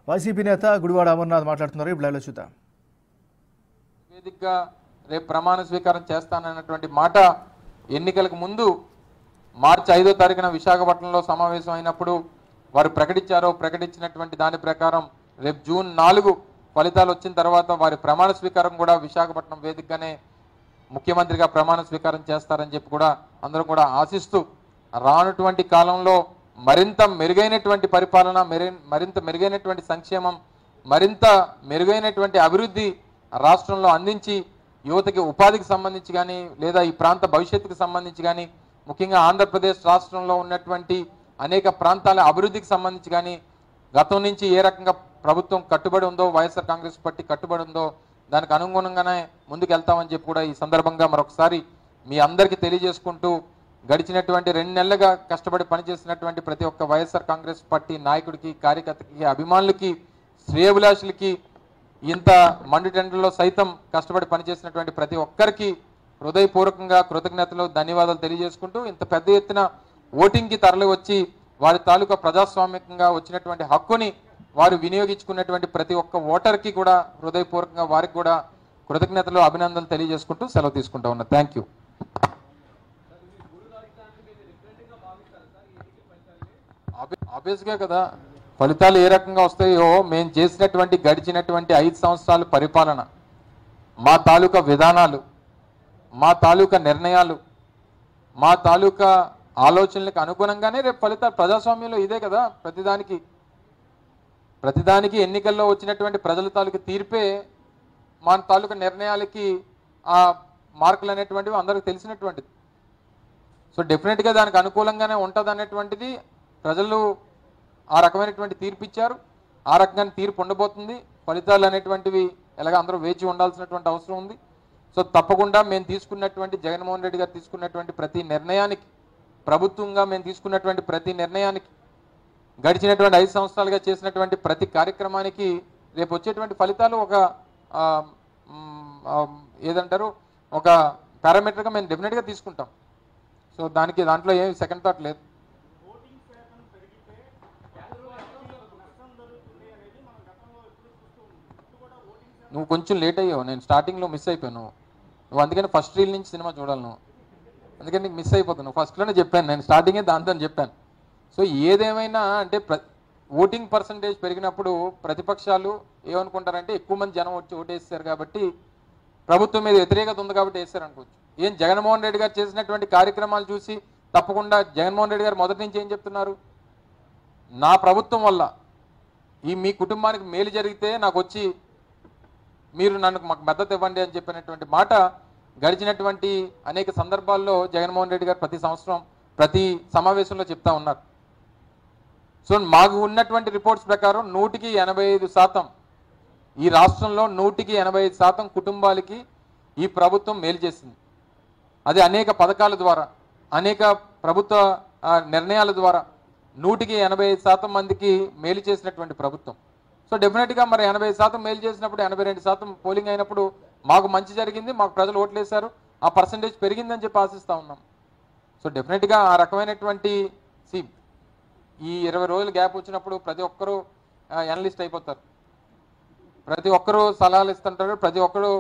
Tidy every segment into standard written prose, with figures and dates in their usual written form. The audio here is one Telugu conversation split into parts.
వైసీపీ నేత గుడివాడ అమర్నాథ్ మాట్లాడుతున్నారు. ఇప్పుడు లైవ్లో చూద్దాం. వేదికగా రేపు ప్రమాణ స్వీకారం చేస్తానన్నటువంటి మాట ఎన్నికలకు ముందు మార్చి 5వ తారీఖున విశాఖపట్నంలో సమావేశం అయినప్పుడు వారు ప్రకటించినటువంటి దాని ప్రకారం రేపు జూన్ 4 ఫలితాలు వచ్చిన తర్వాత వారి ప్రమాణ స్వీకారం కూడా విశాఖపట్నం వేదికగానే ముఖ్యమంత్రిగా ప్రమాణ స్వీకారం చేస్తారని చెప్పి కూడా అందరూ కూడా ఆశిస్తూ రానున్నటువంటి కాలంలో మరింత మెరుగైనటువంటి పరిపాలన, మరింత మెరుగైనటువంటి సంక్షేమం, మరింత మెరుగైనటువంటి అభివృద్ధి రాష్ట్రంలో అందించి యువతకి ఉపాధికి సంబంధించి కానీ లేదా ఈ ప్రాంత భవిష్యత్తుకు సంబంధించి కానీ ముఖ్యంగా ఆంధ్రప్రదేశ్ రాష్ట్రంలో ఉన్నటువంటి అనేక ప్రాంతాల అభివృద్ధికి సంబంధించి కానీ గతం నుంచి ఏ రకంగా ప్రభుత్వం కట్టుబడి ఉందో, వైఎస్ఆర్ కాంగ్రెస్ పార్టీ కట్టుబడి ఉందో దానికి అనుగుణంగానే ముందుకు వెళ్తామని చెప్పి కూడా ఈ సందర్భంగా మరొకసారి మీ అందరికీ తెలియజేసుకుంటూ గడిచినటువంటి 2 నెలలుగా కష్టపడి పనిచేసినటువంటి ప్రతి ఒక్క వైఎస్ఆర్ కాంగ్రెస్ పార్టీ నాయకుడికి, కార్యకర్తకి, అభిమానులకి, శ్రేయోభిలాషులకి, ఇంత మండుటెండలో సైతం కష్టపడి పనిచేసినటువంటి ప్రతి ఒక్కరికి హృదయపూర్వకంగా కృతజ్ఞతలు, ధన్యవాదాలు తెలియజేసుకుంటూ ఇంత పెద్ద ఎత్తున ఓటింగ్కి తరలి వచ్చి వారి తాలూకా ప్రజాస్వామికంగా వచ్చినటువంటి హక్కుని వారు వినియోగించుకున్నటువంటి ప్రతి ఒక్క ఓటర్కి కూడా హృదయపూర్వకంగా వారికి కూడా కృతజ్ఞతలు, అభినందనలు తెలియజేసుకుంటూ సెలవు తీసుకుంటా ఉన్నా. Thank you. ఆబ్వియస్గా కదా ఫలితాలు ఏ రకంగా వస్తాయో మేము చేసినటువంటి గడిచినటువంటి 5 సంవత్సరాల పరిపాలన, మా తాలూకా విధానాలు, మా తాలూకా నిర్ణయాలు, మా తాలూకా ఆలోచనలకు అనుగుణంగానే రేపు ఫలితాలు. ప్రజాస్వామ్యంలో ఇదే కదా, ప్రతిదానికి ఎన్నికల్లో వచ్చినటువంటి ప్రజల తాలూకా తీర్పే మా తాలూకా నిర్ణయాలకి ఆ మార్కులు అనేటువంటివి అందరికి తెలిసినటువంటిది. సో డెఫినెట్గా దానికి అనుకూలంగానే ఉంటుంది అనేటువంటిది ప్రజలు ఆ రకమైనటువంటి తీర్పు ఇచ్చారు. ఆ రకంగా తీర్పు ఉండబోతుంది. ఫలితాలు అనేటువంటివి ఎలాగ అందరూ వేచి ఉండాల్సినటువంటి అవసరం ఉంది. సో తప్పకుండా మేము తీసుకున్నటువంటి జగన్మోహన్ రెడ్డి గారు తీసుకున్నటువంటి ప్రతి నిర్ణయానికి, ప్రభుత్వంగా మేము తీసుకున్నటువంటి ప్రతి నిర్ణయానికి, గడిచినటువంటి 5 సంవత్సరాలుగా చేసినటువంటి ప్రతి కార్యక్రమానికి రేపు వచ్చేటువంటి ఫలితాలు ఒక ఏదంటారు ఒక పారామీటర్గా మేము డెఫినెట్గా తీసుకుంటాం. సో దాంట్లో ఏం సెకండ్ థాట్ లేదు. నువ్వు కొంచెం లేట్ అయ్యావు, నేను స్టార్టింగ్లో మిస్ అయిపోయాను. నువ్వు అందుకని ఫస్ట్ రీల్ నుంచి సినిమా చూడాలి నువ్వు, అందుకని నీకు మిస్ అయిపోతావు. ఫస్ట్లోనే చెప్పాను, నేను స్టార్టింగే దాంతో చెప్పాను. సో ఏదేమైనా అంటే ఓటింగ్ పర్సంటేజ్ పెరిగినప్పుడు ప్రతిపక్షాలు ఏమనుకుంటారంటే ఎక్కువ మంది జనం వచ్చి ఓటేస్తారు కాబట్టి ప్రభుత్వం మీద వ్యతిరేకత ఉంది కాబట్టి వేస్తారు అనుకోవచ్చు. ఏం జగన్మోహన్ రెడ్డి గారు చేసినటువంటి కార్యక్రమాలు చూసి తప్పకుండా జగన్మోహన్ రెడ్డి గారు మొదటి నుంచి ఏం చెప్తున్నారు, నా ప్రభుత్వం వల్ల మీ కుటుంబానికి మేలు జరిగితే నాకు వచ్చి మీరు మాకు మద్దతు ఇవ్వండి అని చెప్పినటువంటి మాట గడిచినటువంటి అనేక సందర్భాల్లో జగన్మోహన్ రెడ్డి గారు ప్రతి సంవత్సరం ప్రతి సమావేశంలో చెప్తా ఉన్నారు. సో మాకు ఉన్నటువంటి రిపోర్ట్స్ ప్రకారం 100% ఈ రాష్ట్రంలో 185% కుటుంబాలకి ఈ ప్రభుత్వం మేలు చేసింది. అది అనేక పథకాల ద్వారా, అనేక ప్రభుత్వ నిర్ణయాల ద్వారా 185% మందికి మేలు చేసినటువంటి ప్రభుత్వం. సో డెఫినెట్గా మరి 80% మేలు చేసినప్పుడు 82% పోలింగ్ అయినప్పుడు మాకు మంచి జరిగింది, మాకు ప్రజలు ఓట్లేశారు, ఆ పర్సంటేజ్ పెరిగిందని చెప్పి ఆశిస్తూ ఉన్నాం. సో డెఫినెట్గా ఆ రకమైనటువంటి ఈ 20 రోజులు గ్యాప్ వచ్చినప్పుడు ప్రతి ఒక్కరూ ఎనలిస్ట్ అయిపోతారు, ప్రతి ఒక్కరూ సలహాలు ఇస్తుంటారు, ప్రతి ఒక్కరూ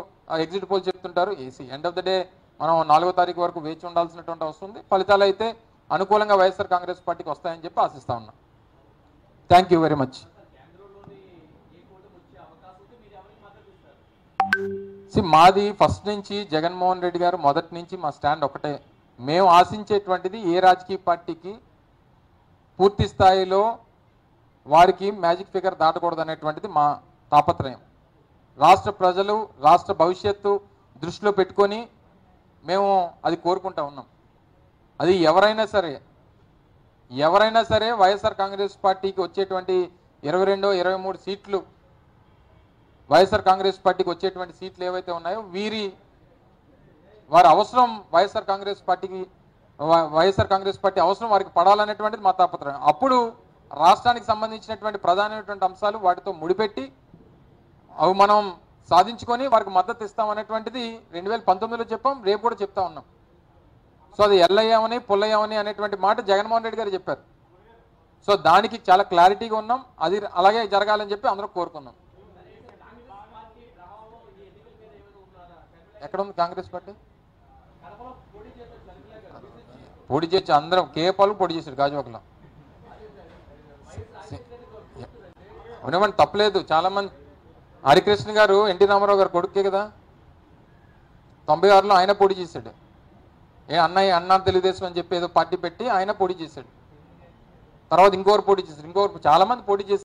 ఎగ్జిట్ పోల్ చెప్తుంటారు. ఎండ్ ఆఫ్ ద డే మనం 4వ తారీఖు వరకు వేచి ఉండాల్సినటువంటి అవసరం ఉంది. ఫలితాలు అయితే అనుకూలంగా వైఎస్ఆర్ కాంగ్రెస్ పార్టీకి వస్తాయని చెప్పి ఆశిస్తా ఉన్నాం. Thank you very much. మాది ఫస్ట్ నుంచి జగన్మోహన్ రెడ్డి గారు మొదటి నుంచి మా స్టాండ్ ఒకటే. మేము ఆశించేటువంటిది ఏ రాజకీయ పార్టీకి పూర్తి స్థాయిలో వారికి మ్యాజిక్ ఫిగర్ దాటకూడదు అనేటువంటిది మా తాపత్రయం. రాష్ట్ర ప్రజలు, రాష్ట్ర భవిష్యత్తు దృష్టిలో పెట్టుకొని మేము అది కోరుకుంటా ఉన్నాం. అది ఎవరైనా సరే వైఎస్ఆర్ కాంగ్రెస్ పార్టీకి వచ్చేటువంటి 22, 23 సీట్లు, వైఎస్ఆర్ కాంగ్రెస్ పార్టీకి వచ్చేటువంటి సీట్లు ఏవైతే ఉన్నాయో వారి అవసరం వైఎస్ఆర్ కాంగ్రెస్ పార్టీ అవసరం వారికి పడాలనేటువంటిది మా తాపత్రయం. అప్పుడు రాష్ట్రానికి సంబంధించినటువంటి ప్రధానమైనటువంటి అంశాలు వాటితో ముడిపెట్టి అవి మనం సాధించుకొని వారికి మద్దతు ఇస్తామనేటువంటిది 2019లో చెప్పాం, రేపు కూడా చెప్తా ఉన్నాం. సో అది ఎల్లయ్యామని పుల్లయ్యామని అనేటువంటి మాట జగన్మోహన్ రెడ్డి గారు చెప్పారు. సో దానికి చాలా క్లారిటీగా ఉన్నాం, అది అలాగే జరగాలని చెప్పి అందరూ కోరుకున్నాం. ఎక్కడ ఉంది కాంగ్రెస్ పార్టీ? పొడి చేసి అందరం కేపాలు పొడి చేశాడు గాజువాకలో. ఉండమంటే తప్పలేదు. చాలా మంది హరికృష్ణ గారు ఎన్టీ రామారావు గారు కొడుకే కదా, 96లో ఆయన పొడి చేశాడు. అన్నా తెలుగుదేశం అని చెప్పి ఏదో పార్టీ పెట్టి ఆయన పొడి చేశాడు. తర్వాత ఇంకోరు పొడి చేశారు, చాలా మంది పొడి చేశారు.